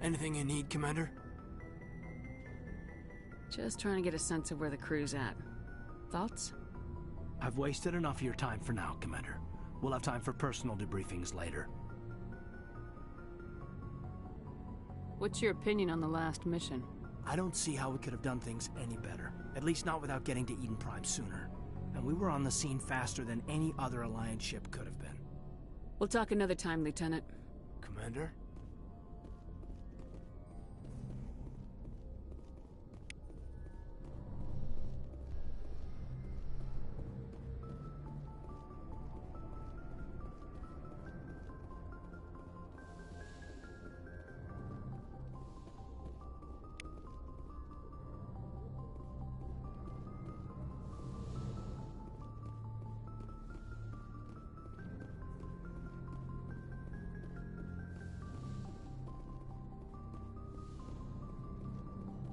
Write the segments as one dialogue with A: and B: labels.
A: Anything you need, Commander?
B: Just trying to get a sense of where the crew's at. Thoughts?
A: I've wasted enough of your time for now, Commander. We'll have time for personal debriefings later.
B: What's your opinion on the last mission?
A: I don't see how we could have done things any better. At least not without getting to Eden Prime sooner. And we were on the scene faster than any other Alliance ship could have been.
B: We'll talk another time, Lieutenant.
A: Commander?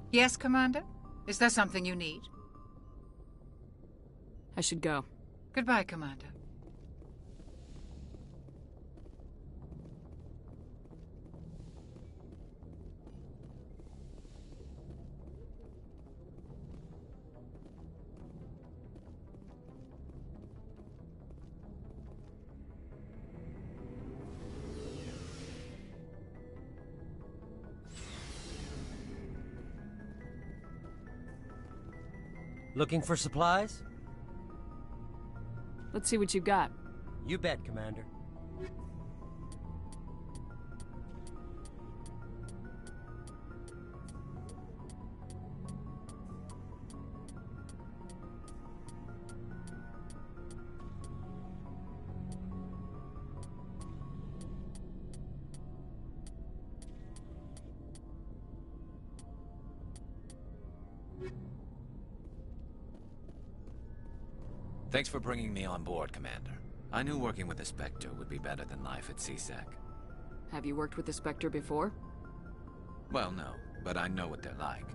C: Yes, Commander? Is there something you need?
B: I should go.
C: Goodbye, Commander.
D: Looking for supplies?
B: Let's see what you got.
D: You bet, Commander.
E: Thanks for bringing me on board, Commander. I knew working with the Spectre would be better than life at CSEC.
B: Have you worked with the Spectre before?
E: Well, no, but I know what they're like.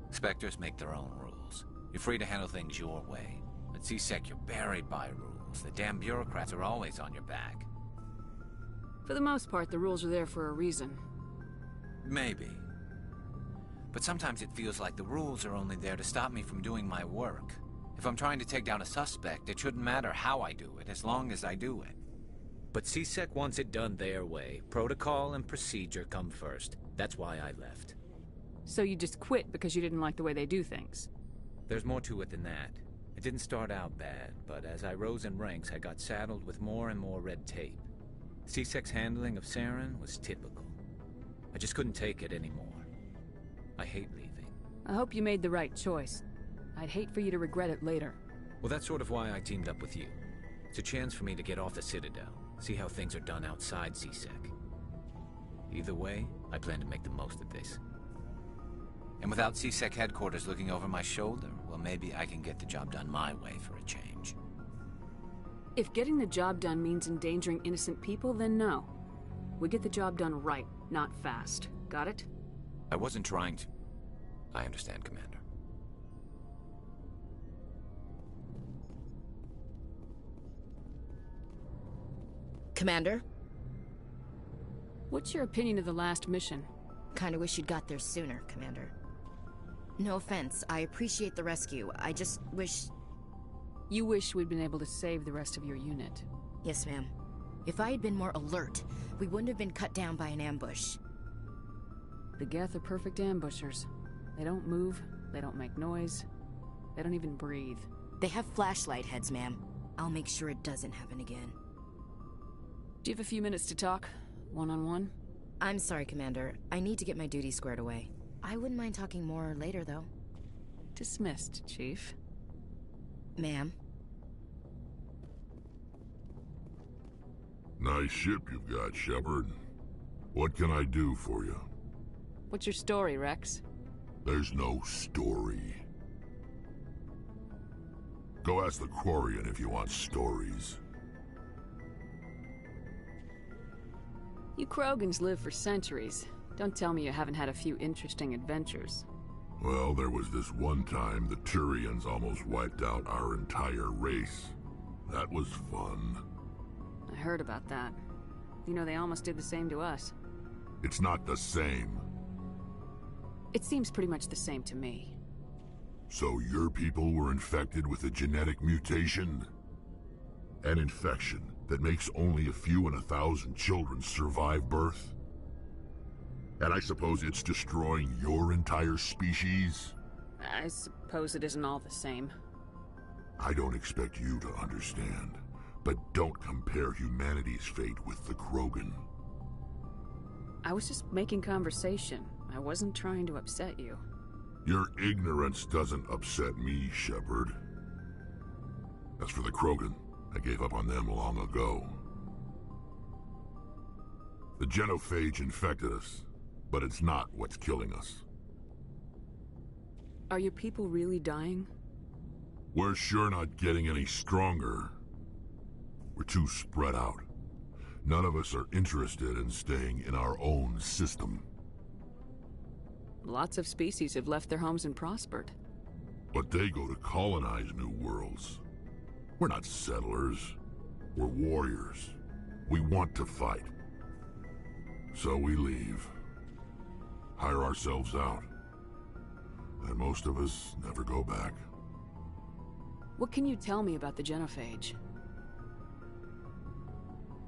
E: Spectres make their own rules. You're free to handle things your way. At CSEC, you're buried by rules. The damn bureaucrats are always on your back.
B: For the most part, the rules are there for a reason.
E: Maybe. But sometimes it feels like the rules are only there to stop me from doing my work. If I'm trying to take down a suspect, it shouldn't matter how I do it, as long as I do it.
F: But CSEC wants it done their way. Protocol and procedure come first. That's why I left.
B: So you just quit because you didn't like the way they do things?
F: There's more to it than that. It didn't start out bad, but as I rose in ranks, I got saddled with more and more red tape. CSEC's handling of Saren was typical. I just couldn't take it anymore. I hate leaving.
B: I hope you made the right choice. I'd hate for you to regret it later.
F: Well, that's sort of why I teamed up with you. It's a chance for me to get off the Citadel, see how things are done outside CSEC. Either way, I plan to make the most of this.
E: And without CSEC headquarters looking over my shoulder, well, maybe I can get the job done my way for a change.
B: If getting the job done means endangering innocent people, then no. We get the job done right, not fast. Got it?
E: I wasn't trying to... I understand, Commander.
G: Commander?
B: What's your opinion of the last mission?
G: Kinda wish you'd got there sooner, Commander. No offense, I appreciate the rescue. I just wish...
B: You wish we'd been able to save the rest of your unit.
G: Yes, ma'am. If I had been more alert, we wouldn't have been cut down by an ambush.
B: The Geth are perfect ambushers. They don't move, they don't make noise, they don't even breathe.
G: They have flashlight heads, ma'am. I'll make sure it doesn't happen again.
B: Do you have a few minutes to talk? One-on-one?
G: I'm sorry, Commander. I need to get my duty squared away. I wouldn't mind talking more later, though.
B: Dismissed, Chief.
G: Ma'am?
H: Nice ship you've got, Shepard. What can I do for you?
B: What's your story, Rex?
H: There's no story. Go ask the Quarian if you want stories.
B: You Krogans live for centuries. Don't tell me you haven't had a few interesting adventures.
H: Well, there was this one time the Turians almost wiped out our entire race. That was fun.
B: I heard about that. You know, they almost did the same to us.
H: It's not the same.
B: It seems pretty much the same to me.
H: So your people were infected with a genetic mutation? An infection that makes only a few in 1,000 children survive birth? And I suppose it's destroying your entire species?
B: I suppose it isn't all the same.
H: I don't expect you to understand, but don't compare humanity's fate with the Krogan.
B: I was just making conversation. I wasn't trying to upset you.
H: Your ignorance doesn't upset me, Shepard. As for the Krogan, I gave up on them long ago. The genophage infected us, but it's not what's killing us.
B: Are your people really dying?
H: We're sure not getting any stronger. We're too spread out. None of us are interested in staying in our own system.
B: Lots of species have left their homes and prospered.
H: But they go to colonize new worlds. We're not settlers. We're warriors. We want to fight. So we leave. Hire ourselves out. And most of us never go back.
B: What can you tell me about the genophage?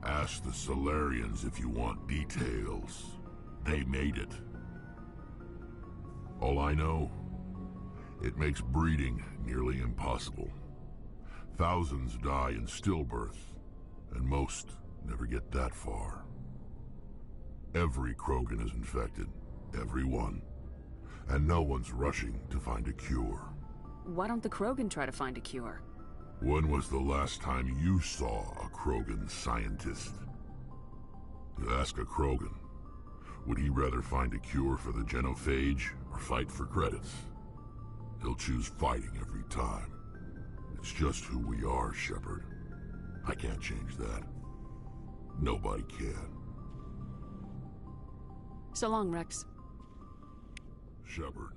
H: Ask the Solarians if you want details. They made it. All I know, it makes breeding nearly impossible. Thousands die in stillbirth, and most never get that far. Every Krogan is infected, every one. And no one's rushing to find a cure.
B: Why don't the Krogan try to find a cure?
H: When was the last time you saw a Krogan scientist? You ask a Krogan, would he rather find a cure for the genophage or fight for credits? He'll choose fighting every time. It's just who we are, Shepard. I can't change that. Nobody can.
B: So long, Rex.
H: Shepard.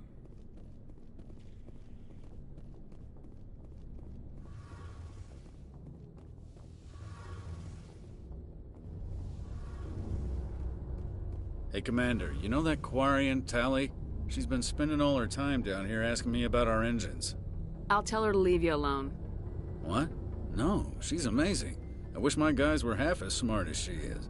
I: Hey, Commander, you know that Quarian, Tally? She's been spending all her time down here asking me about our engines.
B: I'll tell her to leave you alone.
I: What? No, she's amazing. I wish my guys were half as smart as she is.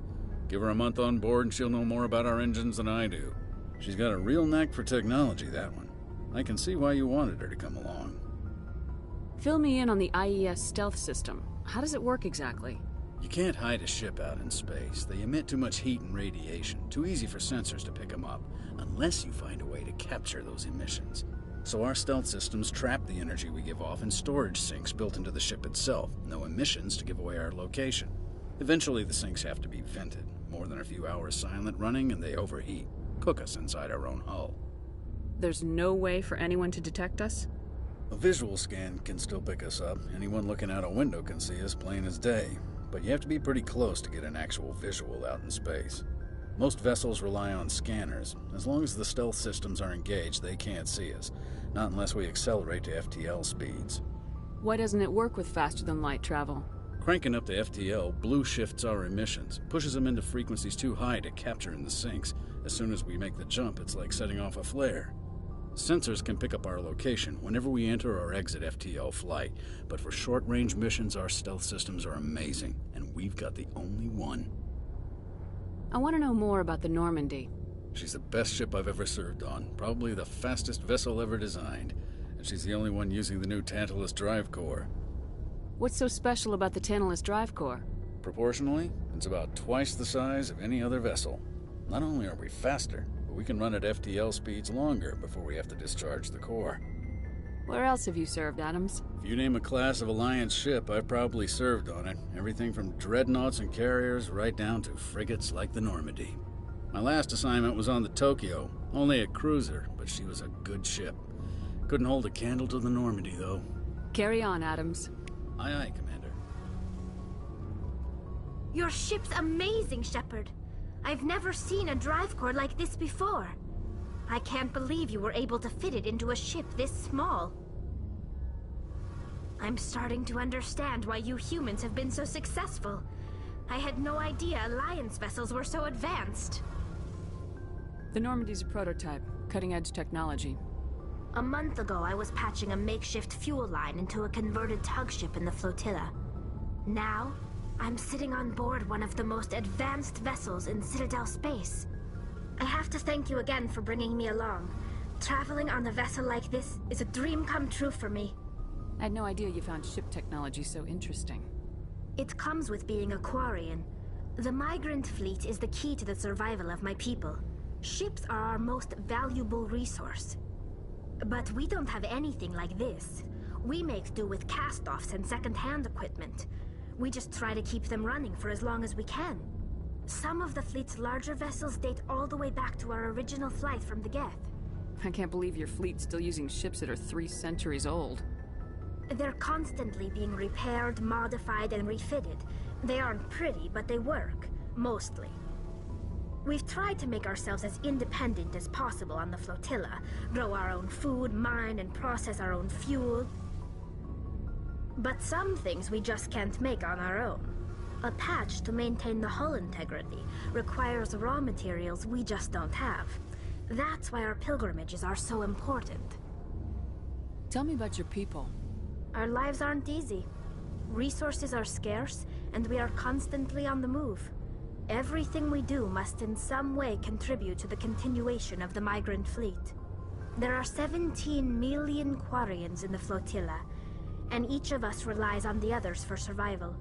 I: Give her a month on board and she'll know more about our engines than I do. She's got a real knack for technology, that one. I can see why you wanted her to come along.
B: Fill me in on the IES stealth system. How does it work exactly?
I: You can't hide a ship out in space. They emit too much heat and radiation. Too easy for sensors to pick them up, unless you find a way to capture those emissions. So our stealth systems trap the energy we give off in storage sinks built into the ship itself. No emissions to give away our location. Eventually the sinks have to be vented. More than a few hours silent running and they overheat. Cook us inside our own hull.
B: There's no way for anyone to detect us?
I: A visual scan can still pick us up. Anyone looking out a window can see us plain as day. But you have to be pretty close to get an actual visual out in space. Most vessels rely on scanners. As long as the stealth systems are engaged, they can't see us. Not unless we accelerate to FTL speeds.
B: Why doesn't it work with faster-than-light travel?
I: Cranking up to FTL blue shifts our emissions, pushes them into frequencies too high to capture in the sinks. As soon as we make the jump, it's like setting off a flare. Sensors can pick up our location whenever we enter or exit FTL flight, but for short-range missions, our stealth systems are amazing, and we've got the only one.
B: I want to know more about the Normandy.
I: She's the best ship I've ever served on, probably the fastest vessel ever designed, and she's the only one using the new Tantalus drive core.
B: What's so special about the Tantalus drive core?
I: Proportionally, it's about twice the size of any other vessel. Not only are we faster, but we can run at FTL speeds longer before we have to discharge the core.
B: Where else have you served, Adams?
I: If you name a class of Alliance ship, I've probably served on it. Everything from dreadnoughts and carriers right down to frigates like the Normandy. My last assignment was on the Tokyo, only a cruiser, but she was a good ship. Couldn't hold a candle to the Normandy, though.
B: Carry on, Adams.
I: Aye, aye, Commander.
J: Your ship's amazing, Shepard. I've never seen a drive core like this before. I can't believe you were able to fit it into a ship this small. I'm starting to understand why you humans have been so successful. I had no idea Alliance vessels were so advanced.
B: The Normandy's a prototype. cutting-edge technology?
J: A month ago, I was patching a makeshift fuel line into a converted tug ship in the flotilla. Now, I'm sitting on board one of the most advanced vessels in Citadel space. I have to thank you again for bringing me along. Traveling on a vessel like this is a dream come true for me.
B: I had no idea you found ship technology so interesting.
J: It comes with being a Quarian. The migrant fleet is the key to the survival of my people. Ships are our most valuable resource. But we don't have anything like this. We make do with cast-offs and second-hand equipment. We just try to keep them running for as long as we can. Some of the fleet's larger vessels date all the way back to our original flight from the Geth.
B: I can't believe your fleet's still using ships that are 3 centuries old.
J: They're constantly being repaired, modified, and refitted. They aren't pretty, but they work. Mostly. We've tried to make ourselves as independent as possible on the flotilla. Grow our own food, mine, and process our own fuel. But some things we just can't make on our own. A patch to maintain the hull integrity requires raw materials we just don't have. That's why our pilgrimages are so important.
B: Tell me about your people.
J: Our lives aren't easy. Resources are scarce, and we are constantly on the move. Everything we do must in some way contribute to the continuation of the migrant fleet. There are 17 million Quarians in the flotilla, and each of us relies on the others for survival.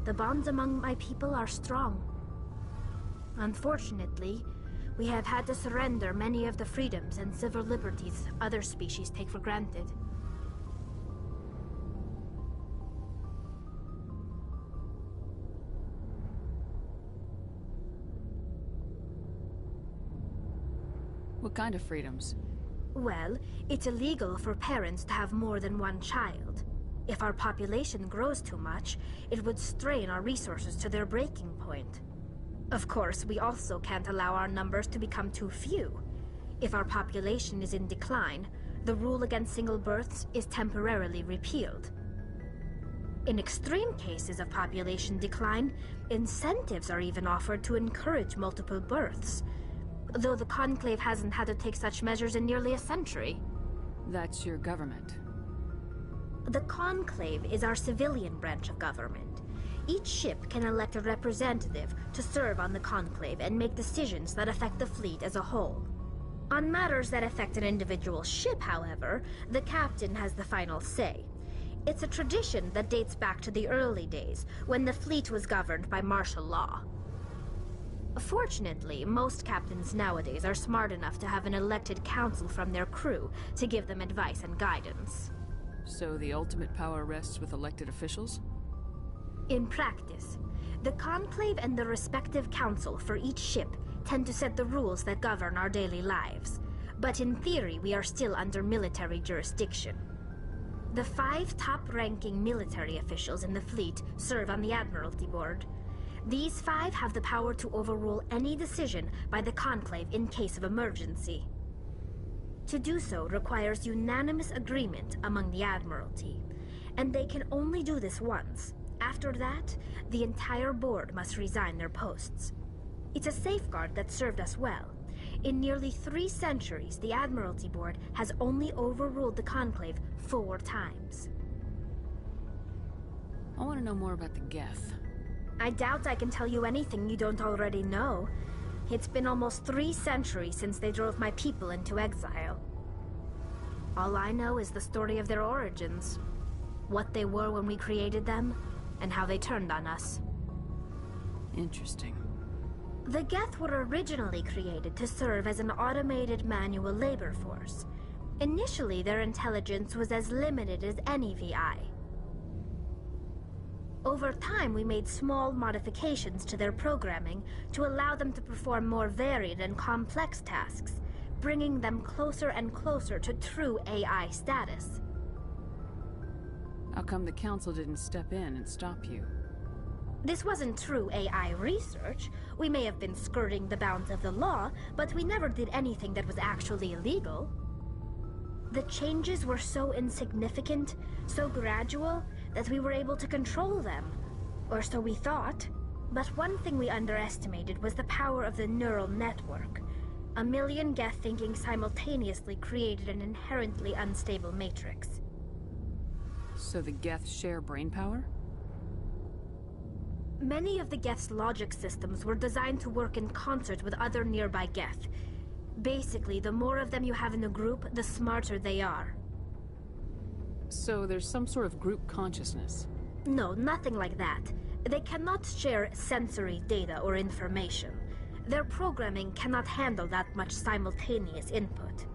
J: The bonds among my people are strong. Unfortunately, we have had to surrender many of the freedoms and civil liberties other species take for granted.
B: What kind of freedoms?
J: Well, it's illegal for parents to have more than one child. If our population grows too much, it would strain our resources to their breaking point. Of course, we also can't allow our numbers to become too few. If our population is in decline, the rule against single births is temporarily repealed. In extreme cases of population decline, incentives are even offered to encourage multiple births, though the Conclave hasn't had to take such measures in nearly a century.
B: That's your government.
J: The Conclave is our civilian branch of government. Each ship can elect a representative to serve on the Conclave and make decisions that affect the fleet as a whole. On matters that affect an individual ship, however, the captain has the final say. It's a tradition that dates back to the early days, when the fleet was governed by martial law. Fortunately, most captains nowadays are smart enough to have an elected council from their crew to give them advice and guidance.
B: So the ultimate power rests with elected officials?
J: In practice, the Conclave and the respective council for each ship tend to set the rules that govern our daily lives. But in theory, we are still under military jurisdiction. The 5 top-ranking military officials in the fleet serve on the Admiralty Board. These 5 have the power to overrule any decision by the Conclave in case of emergency. To do so requires unanimous agreement among the Admiralty, and they can only do this once. After that, the entire board must resign their posts. It's a safeguard that served us well. In nearly 3 centuries, the Admiralty Board has only overruled the Conclave 4 times.
B: I want to know more about the Geth.
J: I doubt I can tell you anything you don't already know. It's been almost 3 centuries since they drove my people into exile. All I know is the story of their origins, what they were when we created them, and how they turned on us.
B: Interesting.
J: The Geth were originally created to serve as an automated manual labor force. Initially, their intelligence was as limited as any VI. Over time, we made small modifications to their programming to allow them to perform more varied and complex tasks, bringing them closer and closer to true AI status.
B: How come the Council didn't step in and stop you?
J: This wasn't true AI research. We may have been skirting the bounds of the law, but we never did anything that was actually illegal. The changes were so insignificant, so gradual, that we were able to control them. Or so we thought. But one thing we underestimated was the power of the neural network. A million Geth thinking simultaneously created an inherently unstable matrix.
B: So the Geth share brainpower?
J: Many of the Geth's logic systems were designed to work in concert with other nearby Geth. Basically, the more of them you have in a group, the smarter they are.
B: So there's some sort of group consciousness?
J: No, nothing like that. They cannot share sensory data or information. Their programming cannot handle that much simultaneous input.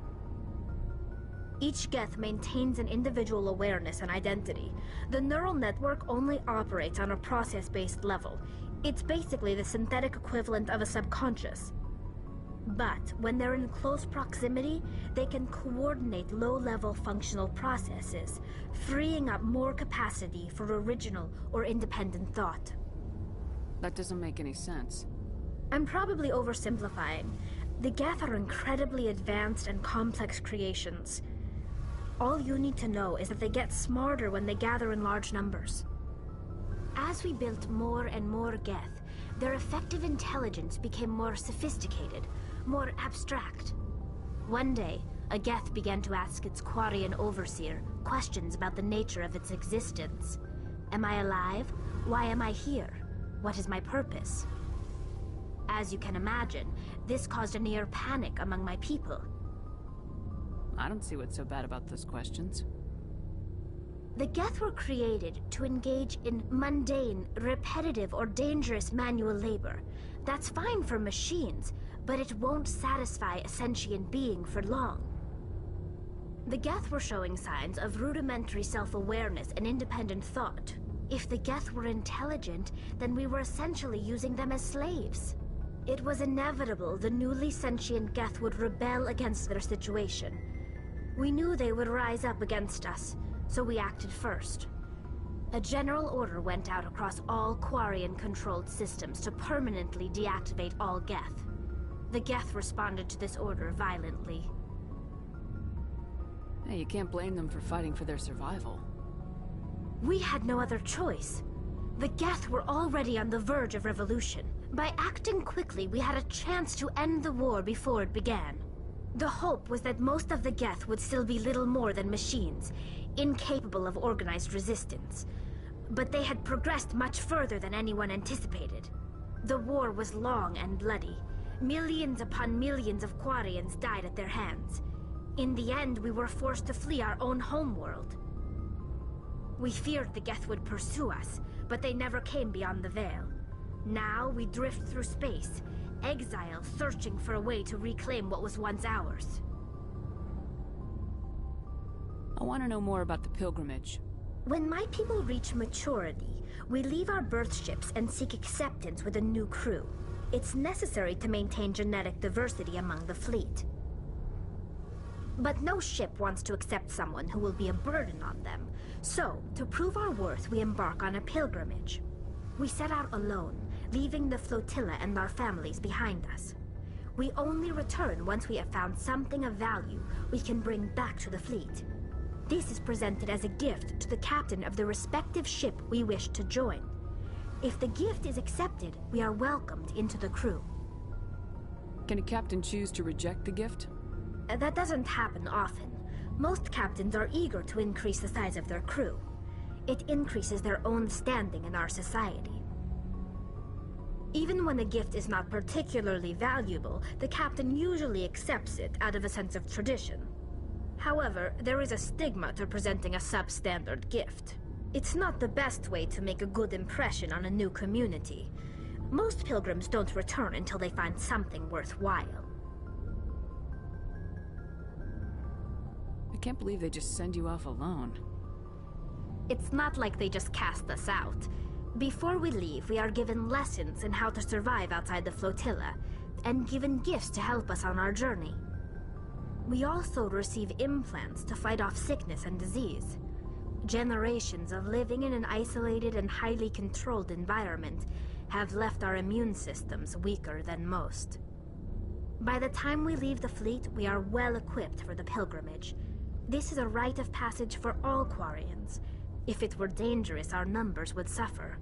J: Each Geth maintains an individual awareness and identity. The neural network only operates on a process-based level. It's basically the synthetic equivalent of a subconscious. But when they're in close proximity, they can coordinate low-level functional processes, freeing up more capacity for original or independent thought.
B: That doesn't make any sense.
J: I'm probably oversimplifying. The Geth are incredibly advanced and complex creations. All you need to know is that they get smarter when they gather in large numbers. As we built more and more Geth, their effective intelligence became more sophisticated, more abstract. One day, a Geth began to ask its Quarian overseer questions about the nature of its existence. Am I alive? Why am I here? What is my purpose? As you can imagine, this caused a near panic among my people.
B: I don't see what's so bad about those questions.
J: The Geth were created to engage in mundane, repetitive, or dangerous manual labor. That's fine for machines, but it won't satisfy a sentient being for long. The Geth were showing signs of rudimentary self-awareness and independent thought. If the Geth were intelligent, then we were essentially using them as slaves. It was inevitable the newly sentient Geth would rebel against their situation. We knew they would rise up against us, so we acted first. A general order went out across all Quarian-controlled systems to permanently deactivate all Geth. The Geth responded to this order violently.
B: Hey, you can't blame them for fighting for their survival.
J: We had no other choice. The Geth were already on the verge of revolution. By acting quickly, we had a chance to end the war before it began. The hope was that most of the Geth would still be little more than machines, incapable of organized resistance. But they had progressed much further than anyone anticipated. The war was long and bloody. Millions upon millions of Quarians died at their hands. In the end, we were forced to flee our own homeworld. We feared the Geth would pursue us, but they never came beyond the Veil. Now we drift through space, exile searching for a way to reclaim what was once ours.
B: I want to know more about the pilgrimage.
J: When my people reach maturity, we leave our birth ships and seek acceptance with a new crew. It's necessary to maintain genetic diversity among the fleet. But no ship wants to accept someone who will be a burden on them. So, to prove our worth, we embark on a pilgrimage. We set out alone, leaving the flotilla and our families behind us. We only return once we have found something of value we can bring back to the fleet. This is presented as a gift to the captain of the respective ship we wish to join. If the gift is accepted, we are welcomed into the crew.
B: Can a captain choose to reject the gift?
J: That doesn't happen often. Most captains are eager to increase the size of their crew. It increases their own standing in our society. Even when a gift is not particularly valuable, the captain usually accepts it out of a sense of tradition. However, there is a stigma to presenting a substandard gift. It's not the best way to make a good impression on a new community. Most pilgrims don't return until they find something worthwhile.
B: I can't believe they just send you off alone.
J: It's not like they just cast us out. Before we leave, we are given lessons in how to survive outside the flotilla, and given gifts to help us on our journey. We also receive implants to fight off sickness and disease. Generations of living in an isolated and highly controlled environment have left our immune systems weaker than most. By the time we leave the fleet, we are well equipped for the pilgrimage. This is a rite of passage for all Quarians. If it were dangerous, our numbers would suffer.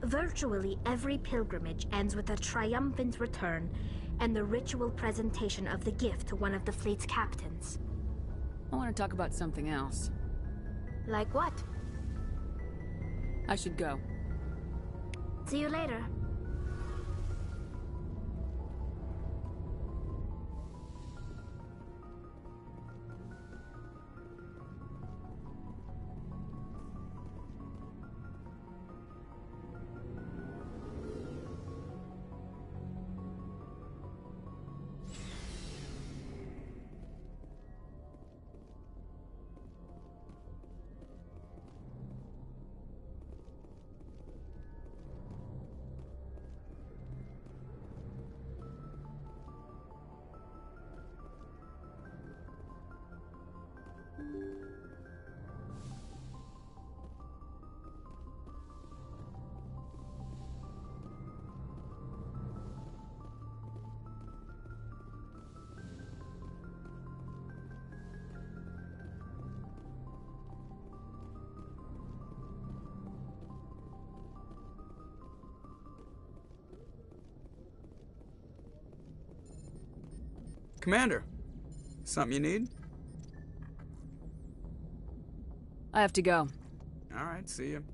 J: Virtually every pilgrimage ends with a triumphant return, and the ritual presentation of the gift to one of the fleet's captains.
B: I want to talk about something else.
J: Like what?
B: I should go.
J: See you later.
K: Commander, something you need?
B: I have to go.
K: All right, see you.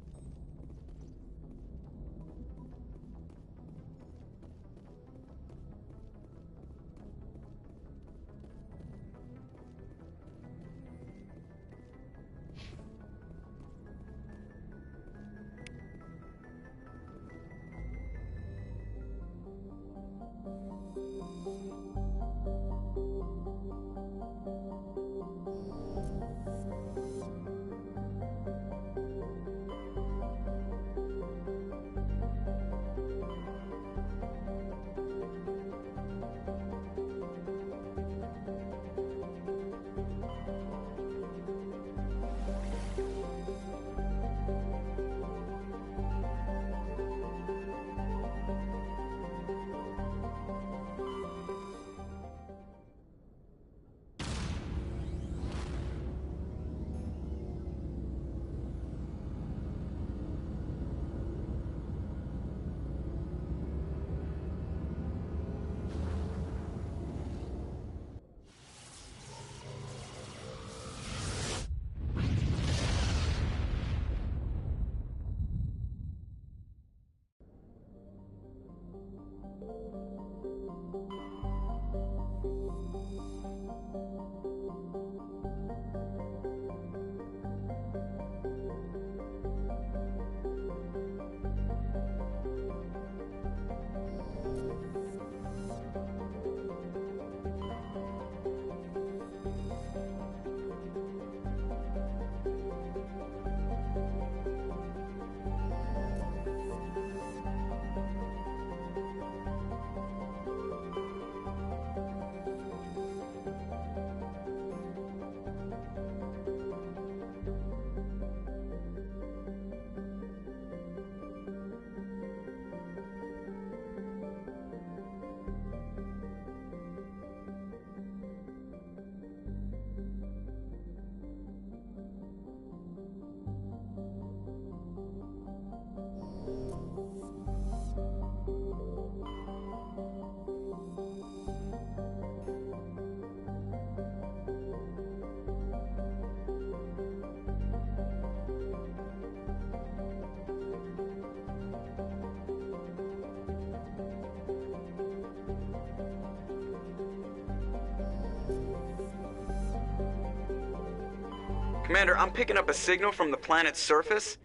L: Commander, I'm picking up a signal from the planet's surface.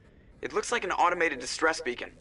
L: It looks like an automated distress beacon.